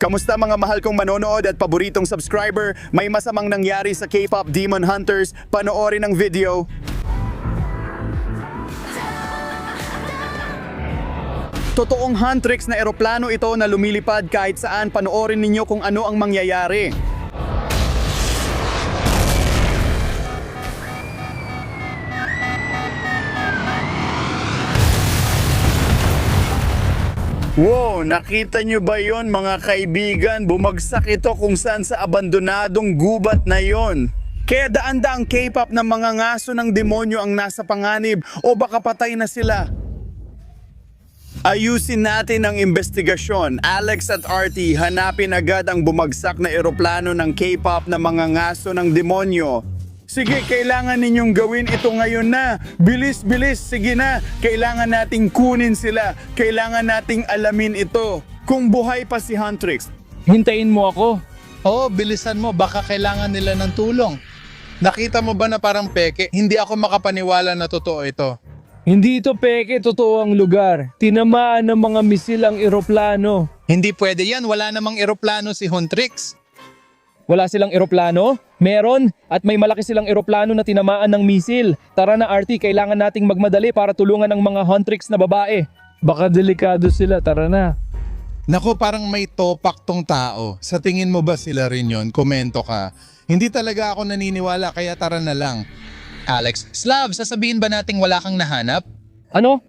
Kamusta mga mahal kong manonood at paboritong subscriber? May masamang nangyari sa K-pop Demon Hunters. Panoorin ang video. Totoong Huntrix na eroplano ito na lumilipad kahit saan. Panoorin ninyo kung ano ang mangyayari. Wow, nakita nyo ba yon mga kaibigan? Bumagsak ito kung saan sa abandonadong gubat na yon. Kaya daan-daang K-pop ng mga ngaso ng demonyo ang nasa panganib o baka patay na sila. Ayusin natin ang investigasyon. Alex at RT, hanapin agad ang bumagsak na eroplano ng K-pop na mga ngaso ng demonyo. Sige, kailangan ninyong gawin ito ngayon na. Bilis, bilis, sige na. Kailangan nating kunin sila. Kailangan nating alamin ito. Kung buhay pa si Huntrix. Hintayin mo ako. Oo, bilisan mo. Baka kailangan nila ng tulong. Nakita mo ba na parang peke? Hindi ako makapaniwala na totoo ito. Hindi ito peke, totoo ang lugar. Tinamaan ng mga misil ang eroplano. Hindi pwede yan. Wala namang eroplano si Huntrix. Wala silang eroplano? Meron. At may malaki silang eroplano na tinamaan ng misil. Tara na RT, kailangan nating magmadali para tulungan ang mga Huntrix na babae. Baka delikado sila, tara na. Naku, parang may topak tong tao. Sa tingin mo ba sila rin yon? Komento ka. Hindi talaga ako naniniwala kaya tara na lang. Alex, Slav, sasabihin ba nating wala kang nahanap? Ano?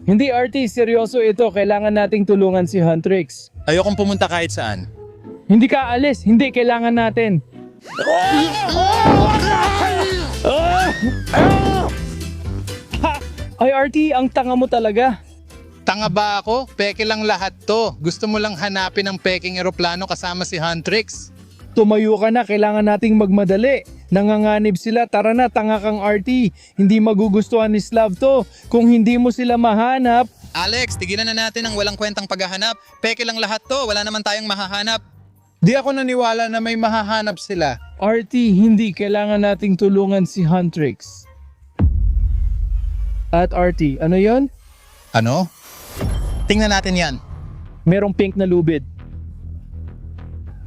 Hindi RT, seryoso ito. Kailangan nating tulungan si Huntrix. Ayokong pumunta kahit saan. Hindi ka alis, hindi kailangan natin. Ay RT, ang tanga mo talaga. Tanga ba ako? Peke lang lahat to. Gusto mo lang hanapin ang peking eroplano kasama si Huntrix? Tumayo ka na, kailangan nating magmadali. Nanganganib sila, tara na, tanga kang RT. Hindi magugustuhan ni Slav to. Kung hindi mo sila mahanap. Alex, tigilan na natin ang walang kwentang paghahanap. Peke lang lahat to, wala naman tayong mahahanap. Di ako naniwala na may mahahanap sila. RT, hindi kailangan nating tulungan si Huntrix. At RT, ano yon? Ano? Tingnan natin yan. Merong pink na lubid.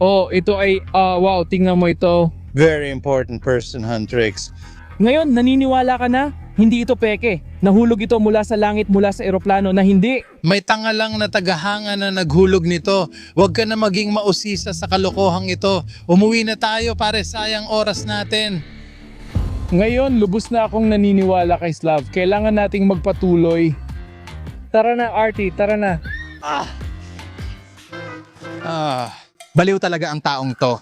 Oh, ito ay, wow, tingnan mo ito. Very important person, Huntrix. Ngayon, naniniwala ka na? Hindi ito peke. Nahulog ito mula sa langit, mula sa eroplano na hindi. May tanga lang na tagahanga na naghulog nito. Huwag ka na maging mausisa sa kalokohang ito. Umuwi na tayo, pare, sayang oras natin. Ngayon, lubos na akong naniniwala kay Slav. Kailangan nating magpatuloy. Tara na, RT, tara na. Baliw talaga ang taong to.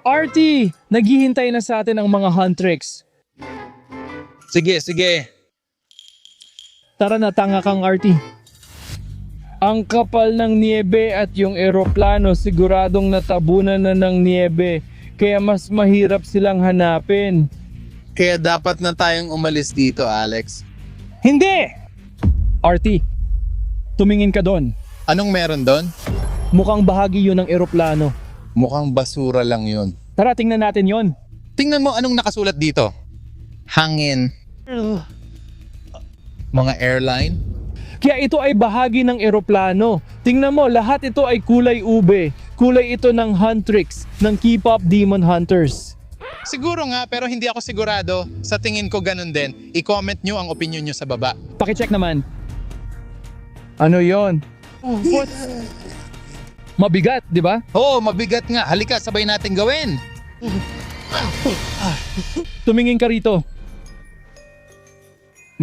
RT, naghihintay na sa atin ang mga Huntrix. Sige, sige. Tara na, tanga kang RT. Ang kapal ng niebe at yung eroplano siguradong natabunan na ng niebe. Kaya mas mahirap silang hanapin. Kaya dapat na tayong umalis dito, Alex. Hindi! RT, tumingin ka doon. Anong meron doon? Mukhang bahagi yun ng eroplano. Mukhang basura lang yun. Tara, tingnan natin yon. Tingnan mo anong nakasulat dito. Hangin. Mga airline. Kaya ito ay bahagi ng eroplano. Tingnan mo, lahat ito ay kulay ube. Kulay ito ng Huntrix, ng K-pop Demon Hunters. Siguro nga, pero hindi ako sigurado. Sa tingin ko ganun din. I-comment nyo ang opinion nyo sa baba. Pakicheck naman. Ano yon? What? Mabigat, di ba? Oo, mabigat nga. Halika, sabay natin gawin. Tumingin ka rito.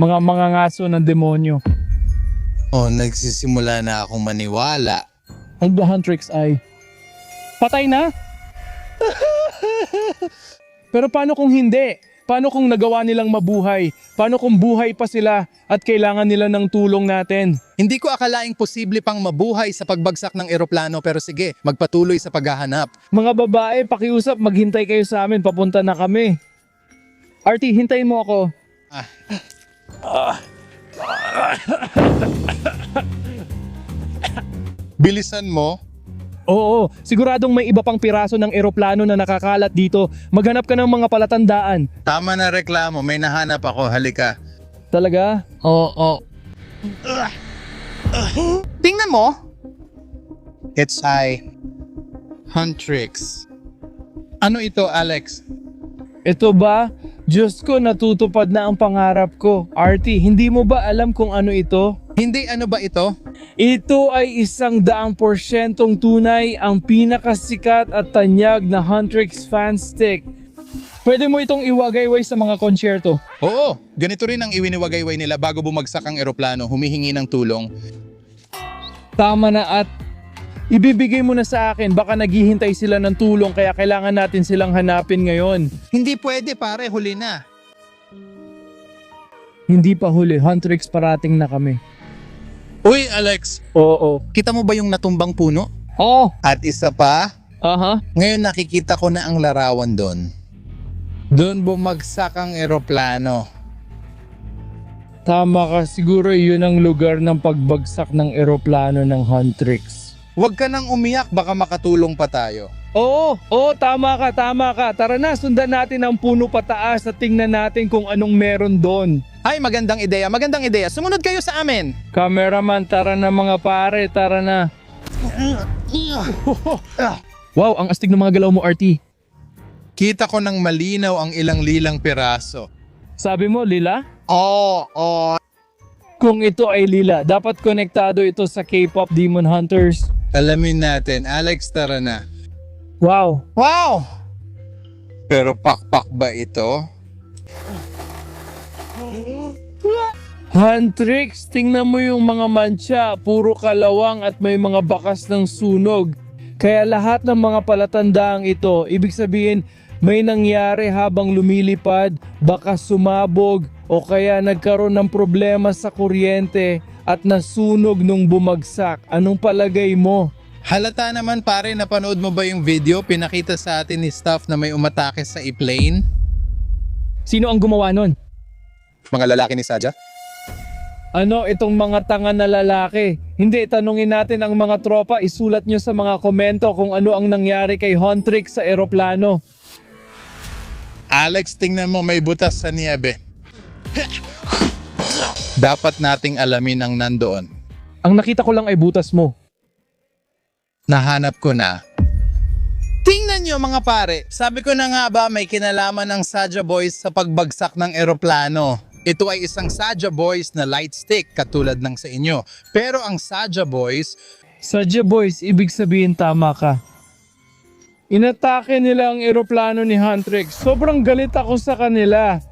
Mga ngaso ng demonyo. Oh, nagsisimula na akong maniwala. Ang The Huntrix ay patay na? Pero paano kung hindi? Paano kung nagawa nilang mabuhay? Paano kung buhay pa sila at kailangan nila ng tulong natin? Hindi ko akalaing posible pang mabuhay sa pagbagsak ng eroplano pero sige, magpatuloy sa paghahanap. Mga babae, pakiusap, maghintay kayo sa amin, papunta na kami. RT, hintayin mo ako. Bilisan mo. Oo, siguradong may iba pang piraso ng eroplano na nakakalat dito. Maghanap ka ng mga palatandaan. Tama na reklamo, may nahanap ako, halika. Talaga? Oo. Tingnan mo. It's Huntrix. Ano ito, Alex? Ito ba? Diyos ko, natutupad na ang pangarap ko. RT, hindi mo ba alam kung ano ito? Hindi, ano ba ito? Ito ay 100% tunay, ang pinakasikat at tanyag na Huntrix fan stick. Pwede mo itong iwagayway sa mga konsyerto. Oo, ganito rin ang iwiniwagayway nila bago bumagsak ang eroplano, humihingi ng tulong. Tama na at ibibigay mo na sa akin, baka naghihintay sila ng tulong kaya kailangan natin silang hanapin ngayon. Hindi pwede pare, huli na. Hindi pa huli, Huntrix parating na kami. Uy, Alex, Oo. kita mo ba yung natumbang puno? Oh, At isa pa, aha. ngayon nakikita ko na ang larawan doon. Doon bumagsak ang eroplano. Tama ka, siguro yun ang lugar ng pagbagsak ng eroplano ng Huntrix. Huwag ka nang umiyak, baka makatulong pa tayo. Oo, tama ka, tama ka. Tara na, sundan natin ang puno pataas at tingnan natin kung anong meron doon. Ay, magandang ideya, magandang ideya. Sumunod kayo sa amin. Cameraman, tara na mga pare, tara na. Wow, ang astig ng mga galaw mo, RT. Kita ko ng malinaw ang ilang lilang piraso. Sabi mo, lila? Oo. Kung ito ay lila, dapat konektado ito sa K-pop Demon Hunters. Alamin natin, Alex, tara na. Wow, Wow! Pero pakpak ba ito? Huntrix, tingnan mo yung mga mancha, puro kalawang at may mga bakas ng sunog. Kaya lahat ng mga palatandaang ito, ibig sabihin may nangyari habang lumilipad, baka sumabog o kaya nagkaroon ng problema sa kuryente at nasunog nung bumagsak. Anong palagay mo? Halata naman pare, napanood mo ba yung video? Pinakita sa atin ni staff na may umatake sa e-plane? Sino ang gumawa nun? Mga lalaki ni Saja? Ano itong mga tanga na lalaki? Hindi, tanungin natin ang mga tropa, isulat nyo sa mga komento kung ano ang nangyari kay Huntrix sa eroplano. Alex, tingnan mo, may butas sa niebe. Dapat nating alamin ang nandoon. Ang nakita ko lang ay butas mo. Nahanap ko na. Tingnan nyo mga pare, sabi ko na nga ba may kinalaman ng Saja Boys sa pagbagsak ng eroplano. Ito ay isang Saja Boys na light stick katulad ng sa inyo. Pero ang Saja Boys, Sadya boys, ibig sabihin tama ka. Inatake nila ang eroplano ni Huntrix. Sobrang galit ako sa kanila.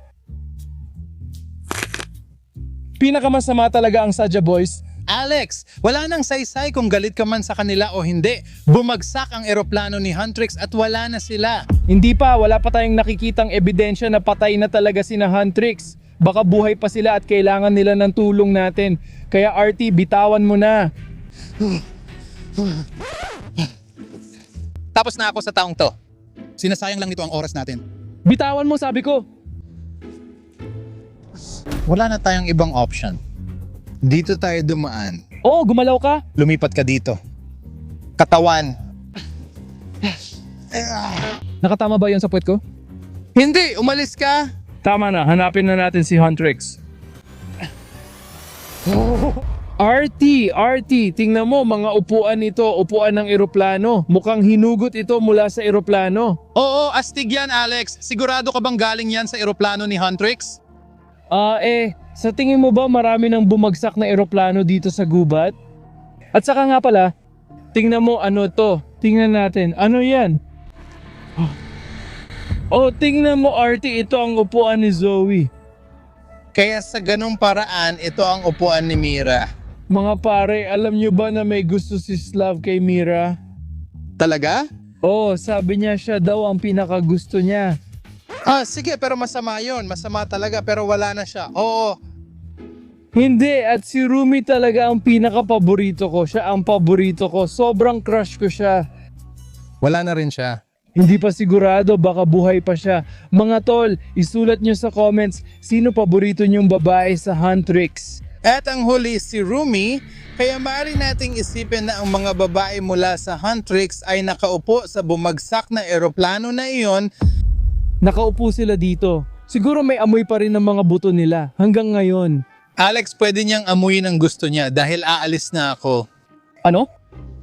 Pinakamasama talaga ang Sadya boys. Alex, wala nang saysay kung galit ka man sa kanila o hindi. Bumagsak ang eroplano ni Huntrix at wala na sila. Hindi pa, wala pa tayong nakikitang ebidensya na patay na talaga sina Huntrix. Baka buhay pa sila at kailangan nila ng tulong natin. Kaya RT, bitawan mo na. Tapos na ako sa taong to. Sinasayang lang nito ang oras natin. Bitawan mo, sabi ko. Wala na tayong ibang option. Dito tayo dumaan. Oo, gumalaw ka. Lumipat ka dito. Katawan. Nakatama ba yun sa puwet ko? Hindi, umalis ka. Tama na, hanapin na natin si Huntrix. RT, tingnan mo mga upuan nito, upuan ng eroplano. Mukhang hinugot ito mula sa eroplano. Oo, astig yan Alex. Sigurado ka bang galing yan sa eroplano ni Huntrix? Sa tingin mo ba marami nang bumagsak na eroplano dito sa gubat? At saka nga pala, tingnan mo ano to. Tingnan natin, ano yan? Oh, tingnan mo RT, ito ang upuan ni Zoe. Kaya sa ganung paraan, ito ang upuan ni Mira. Mga pare, alam nyo ba na may gusto si Slav kay Mira? Talaga? Oh, sabi niya siya daw ang pinakagusto niya. Sige, pero masama yon. Masama talaga, pero wala na siya. Oo. Hindi, at si Rumi talaga ang pinaka-paborito ko. Siya ang paborito ko. Sobrang crush ko siya. Wala na rin siya. Hindi pa sigurado, baka buhay pa siya. Mga tol, isulat nyo sa comments, sino paborito nyong babae sa Huntrix? At ang huli si Rumi, kaya maaari nating isipin na ang mga babae mula sa Huntrix ay nakaupo sa bumagsak na eroplano na iyon. Nakaupo sila dito. Siguro may amoy pa rin ng mga buto nila hanggang ngayon. Alex, pwede niyang amuyin ang gusto niya dahil aalis na ako. Ano?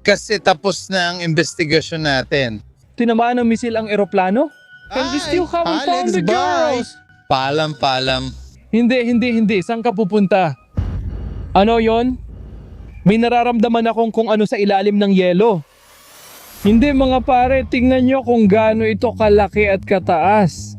Kasi tapos na ang investigasyon natin. Tinamaan ng misil ang eroplano? And we still haven't found the girls! Paalam. Hindi. Saan ka pupunta? Ano yon? May nararamdaman akong kung ano sa ilalim ng yelo. Hindi mga pare, tingnan nyo kung gaano ito kalaki at kataas.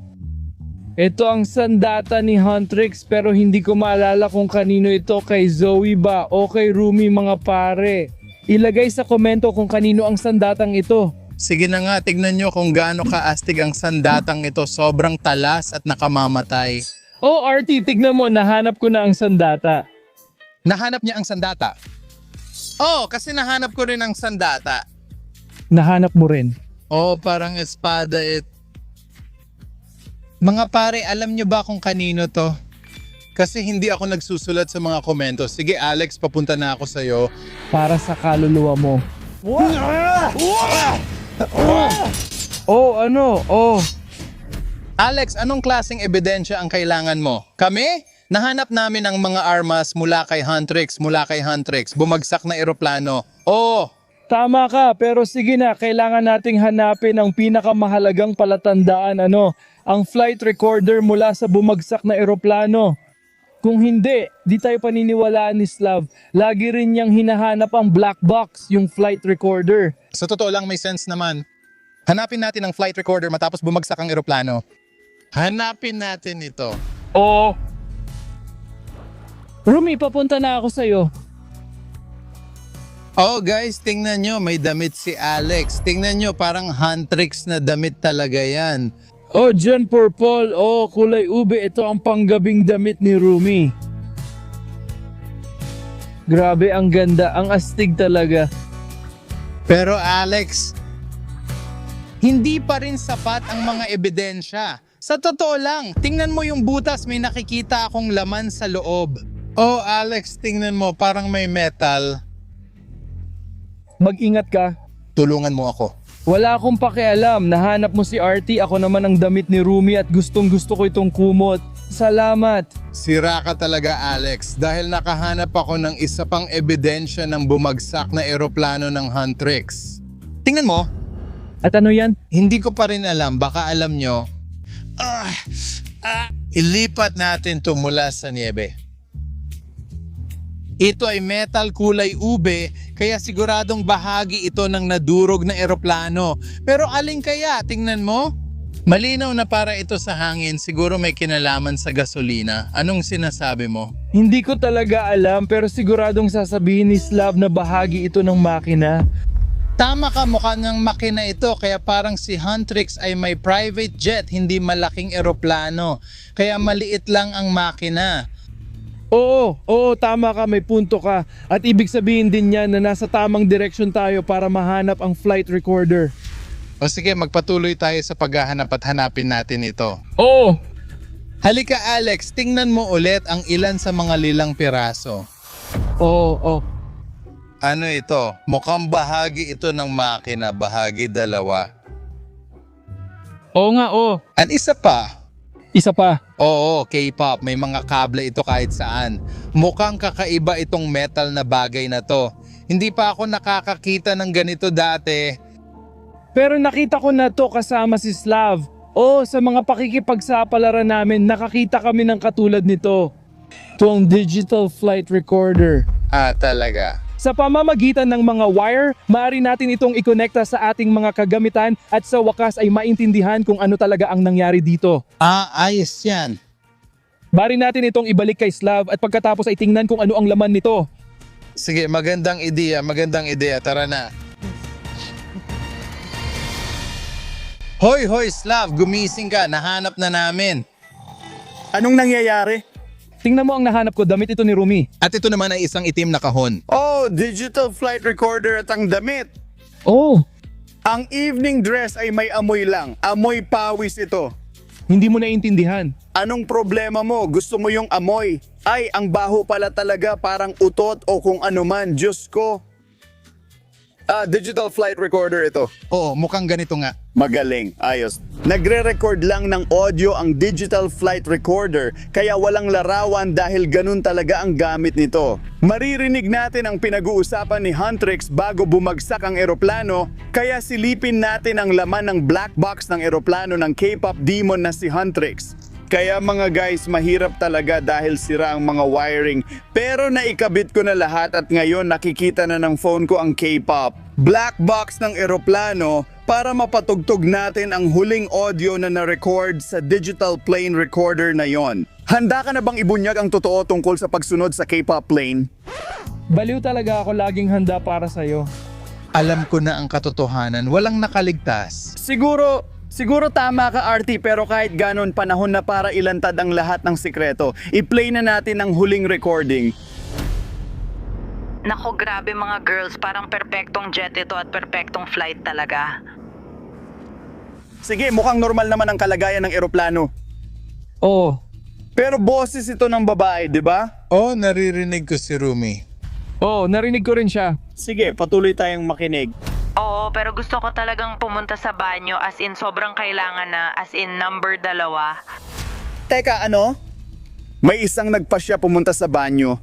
Ito ang sandata ni Huntrix pero hindi ko maalala kung kanino ito, kay Zoe ba o kay Rumi mga pare. Ilagay sa komento kung kanino ang sandatang ito. Sige na nga, tignan nyo kung gaano kaastig ang sandatang ito. Sobrang talas at nakamamatay. Oh RT, tignan mo, nahanap ko na ang sandata. Nahanap niya ang sandata. Oh, kasi nahanap ko rin ang sandata. Nahanap mo rin. Oh, parang espada Mga pare, alam nyo ba kung kanino to? Kasi hindi ako nagsusulat sa mga komento. Sige Alex, papunta na ako sa'yo. Para sa kaluluwa mo. Oh. Alex, anong klaseng ebidensya ang kailangan mo? Kami? Nahanap namin ang mga armas mula kay Huntrix. Bumagsak na eroplano. Oh, Tama ka, pero sige na, kailangan nating hanapin ang pinakamahalagang palatandaan, ang flight recorder mula sa bumagsak na eroplano. Kung hindi, di tayo paniniwalaan ni Slav. Lagi rin niyang hinahanap ang black box, yung flight recorder. sa totoo lang may sense naman. Hanapin natin ang flight recorder matapos bumagsak ang eroplano. Hanapin natin ito. Oo. Rumi, papunta na ako sa'yo. Oh guys, tingnan nyo, may damit si Alex. Tingnan nyo, parang Huntrix na damit talaga yan. Oh, John Purple. Oh, kulay ube. Ito ang panggabing damit ni Rumi. Grabe, ang ganda. Ang astig talaga. Pero Alex, hindi pa rin sapat ang mga ebidensya. Sa totoo lang, tingnan mo yung butas, may nakikita akong laman sa loob. Oh Alex, tingnan mo, parang may metal. Mag-ingat ka. Tulungan mo ako. Wala akong pakialam. Nahanap mo si Artie. Ako naman ang damit ni Rumi at gustong gusto ko itong kumot. Salamat. Sira ka talaga Alex dahil nakahanap ako ng isa pang ebidensya ng bumagsak na eroplano ng Huntrix. Tingnan mo, At ano yan? hindi ko pa rin alam, baka alam nyo. Ilipat natin to mula sa niebe. Ito ay metal kulay ube, kaya siguradong bahagi ito ng nadurog na eroplano. Pero alin kaya? Tingnan mo. Malinaw na para ito sa hangin, siguro may kinalaman sa gasolina. Anong sinasabi mo? Hindi ko talaga alam pero siguradong sasabihin ni Slav na bahagi ito ng makina. Tama ka, mukha ng makina ito, kaya parang si Huntrix ay may private jet, hindi malaking eroplano. Kaya maliit lang ang makina. Oo, tama ka, may punto ka. At ibig sabihin din yan na nasa tamang direksyon tayo para mahanap ang flight recorder. O sige, magpatuloy tayo sa paghahanap at hanapin natin ito. Oo, Halika Alex, tingnan mo ulit ang ilan sa mga lilang piraso. oo. Ano ito? Mukhang bahagi ito ng makina, bahagi dalawa. Oo nga, oo. An isa pa. Isa pa. Oo, K-pop, may mga kable ito kahit saan. Mukhang kakaiba itong metal na bagay na to. Hindi pa ako nakakakita ng ganito dati. Pero nakita ko na to kasama si Slav. Oo, sa mga pakikipagsapalaran namin, nakakita kami ng katulad nito. Ito ang digital flight recorder. Ah, talaga. Sa pamamagitan ng mga wire, maaari natin itong ikonekta sa ating mga kagamitan at sa wakas ay maintindihan kung ano talaga ang nangyari dito. Ah, ayos yan. Maaari natin itong ibalik kay Slav at pagkatapos ay tingnan kung ano ang laman nito. Sige, magandang ideya. Tara na. Hoy, Slav, gumising ka. Nahanap na namin. Anong nangyayari? Tingnan mo ang nahanap ko, damit ito ni Rumi. At ito naman ay isang itim na kahon. Oh, digital flight recorder at ang damit. Oh, Ang evening dress ay may amoy lang. Amoy pawis ito. hindi mo naiintindihan. Anong problema mo? Gusto mo yung amoy? Ay, ang baho pala talaga, parang utot o kung ano man. Diyos ko. Digital flight recorder ito. Oo, mukhang ganito nga. Magaling, ayos. Nagre-record lang ng audio ang digital flight recorder kaya walang larawan dahil ganun talaga ang gamit nito. Maririnig natin ang pinag-uusapan ni Huntrix bago bumagsak ang eroplano kaya silipin natin ang laman ng black box ng eroplano ng K-pop demon na si Huntrix. Kaya mga guys, mahirap talaga dahil sira ang mga wiring. Pero naikabit ko na lahat at ngayon nakikita na ng phone ko ang K-pop. Black box ng eroplano para mapatugtog natin ang huling audio na na-record sa digital plane recorder na yon. Handa ka na bang ibunyag ang totoo tungkol sa pagsunod sa K-pop plane? Baliw talaga ako laging handa para sa'yo. Alam ko na ang katotohanan, walang nakaligtas. Siguro tama ka, RT, pero kahit ganon panahon na para ilantad ang lahat ng sikreto. I-play na natin ang huling recording. Nako, grabe mga girls, parang perpektong jet ito at perpektong flight talaga. Sige, mukhang normal naman ang kalagayan ng eroplano. Oo. Pero boses ito ng babae, di ba? Oh, naririnig ko si Rumi. Oo, narinig ko rin siya. Sige, patuloy tayong makinig. Oo, pero gusto ko talagang pumunta sa banyo as in sobrang kailangan na, as in number 2. Teka, ano? May isang nagpasya pumunta sa banyo.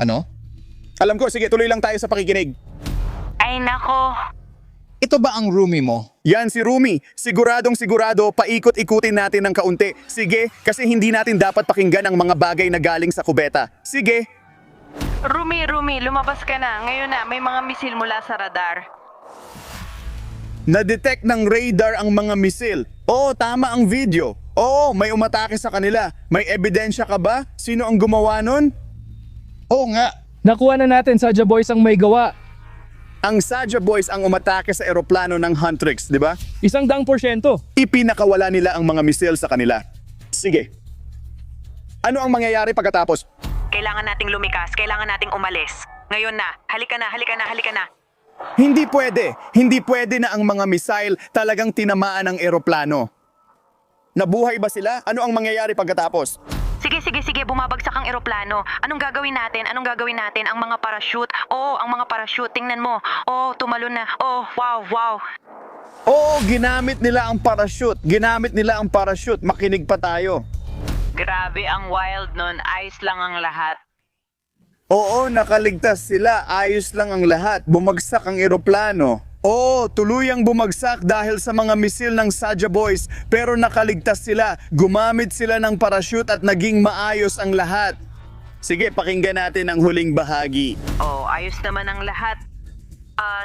Ano? Alam ko, sige, tuloy lang tayo sa pakikinig. Ay nako, Ito ba ang Rumi mo? Yan si Rumi. Siguradong sigurado, paikot-ikutin natin ng kaunti. Sige, kasi hindi natin dapat pakinggan ang mga bagay na galing sa kubeta. Sige. Rumi, lumabas ka na. Ngayon na, may mga misil mula sa radar. Na-detect ng radar ang mga misil. Oo, tama ang video. Oo, may umatake sa kanila. May ebidensya ka ba? Sino ang gumawa nun? Oo nga. Nakuha na natin, Saja Boys ang may gawa. Ang Saja Boys ang umatake sa eroplano ng Huntrix, di ba? 100%. Ipinakawala nila ang mga misil sa kanila. Sige. Ano ang mangyayari pagkatapos? Kailangan nating lumikas, kailangan nating umalis. Ngayon na, halika na. Hindi pwede. Hindi pwede na ang mga missile talagang tinamaan ang eroplano. Nabuhay ba sila? Ano ang mangyayari pagkatapos? Sige, bumabagsak ang eroplano. Anong gagawin natin? Ang mga parachute. Oo, ang mga parachute. Tingnan mo. Oo, tumalon na. Oh, wow. Oo, ginamit nila ang parachute. Makinig pa tayo. Grabe ang wild nun. Ayos lang ang lahat. Oo, nakaligtas sila. Ayos lang ang lahat. Bumagsak ang eroplano. Oo, tuluyang bumagsak dahil sa mga misil ng Saja Boys. Pero nakaligtas sila. Gumamit sila ng parachute at naging maayos ang lahat. Sige, pakinggan natin ang huling bahagi. Oh, ayos naman ang lahat.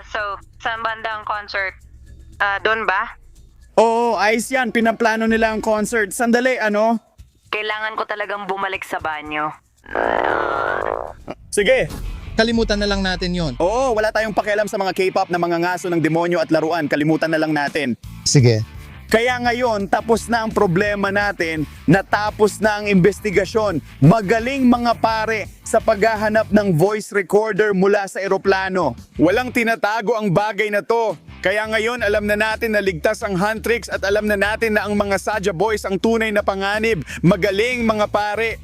So, saan banda ang concert? Doon ba? Oo, ayos yan. Pinaplano nila ang concert. Sandali, ano? Kailangan ko talagang bumalik sa banyo. Sige. Kalimutan na lang natin yon. Oo, wala tayong pakialam sa mga K-pop na mga ngaso ng demonyo at laruan. Kalimutan na lang natin. Sige. Kaya ngayon, tapos na ang problema natin, natapos na ang investigasyon. Magaling mga pare sa paghahanap ng voice recorder mula sa eroplano. Walang tinatago ang bagay na to. Kaya ngayon, alam na natin na ligtas ang Huntrix at alam na natin na ang mga Saja Boys ang tunay na panganib. Magaling mga pare.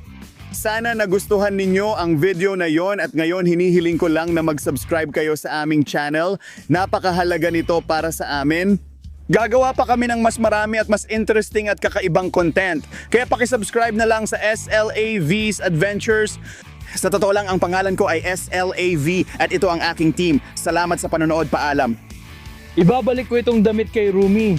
Sana nagustuhan ninyo ang video na yon at ngayon hinihiling ko lang na mag-subscribe kayo sa aming channel. Napakahalaga nito para sa amin. Gagawa pa kami ng mas marami at mas interesting at kakaibang content. Kaya pakisubscribe na lang sa SLAV's Adventures. Sa totoo lang, ang pangalan ko ay SLAV at ito ang aking team. Salamat sa panonood, paalam. Ibabalik ko itong damit kay Rumi.